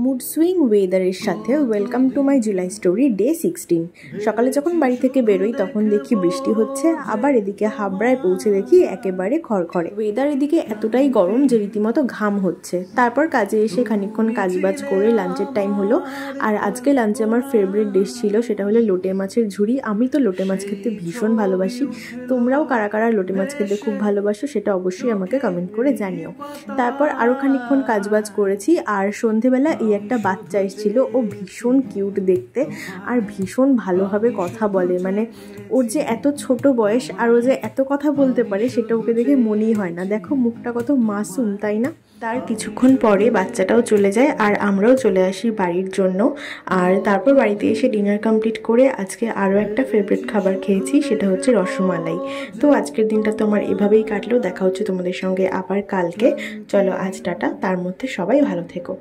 Mood swing ওয়েদারের সাথে welcome to my July story day 16। সকালে যখন বাড়ি থেকে বেরোই তখন দেখি বৃষ্টি হচ্ছে, আবার এদিকে হাবড়ায় পৌঁছে দেখি একেবারে খড়খড়ে ওয়েদার। এদিকে এতটাই গরম যে রীতিমতো ঘাম হচ্ছে। তারপর কাজে এসে খানিকক্ষণ কাজবাজ করে লাঞ্চের টাইম হলো। আর আজকে লাঞ্চে আমার ফেভারিট ডিশ ছিল, সেটা হলো লোটে মাছের ঝুড়ি। আমি তো লোটে মাছ খেতে ভীষণ ভালোবাসি। তোমরাও কারা কারা লোটে মাছ খেতে খুব ভালোবাসো সেটা অবশ্যই আমাকে কমেন্ট করে জানিও। তারপর আরও খানিকক্ষণ কাজবাজ করেছি। আর সন্ধেবেলা এই একটা বাচ্চা এসেছিল, ও ভীষণ কিউট দেখতে আর ভীষণ ভালোভাবে কথা বলে। মানে ওর যে এত ছোট বয়স আর ও যে এত কথা বলতে পারে সেটা ওকে দেখে মনেই হয় না। দেখো মুখটা কত মাসুম, তাই না? তার কিছুক্ষণ পরে বাচ্চাটাও চলে যায় আর আমরাও চলে আসি বাড়ির জন্য। আর তারপর বাড়িতে এসে ডিনার কমপ্লিট করে আজকে আরও একটা ফেভারিট খাবার খেয়েছি, সেটা হচ্ছে রসমালাই। তো আজকের দিনটা তো আমার এভাবেই কাটলো। দেখা হচ্ছে তোমাদের সঙ্গে আবার কালকে। চলো আজ টাটা, তার মধ্যে সবাই ভালো থেকো।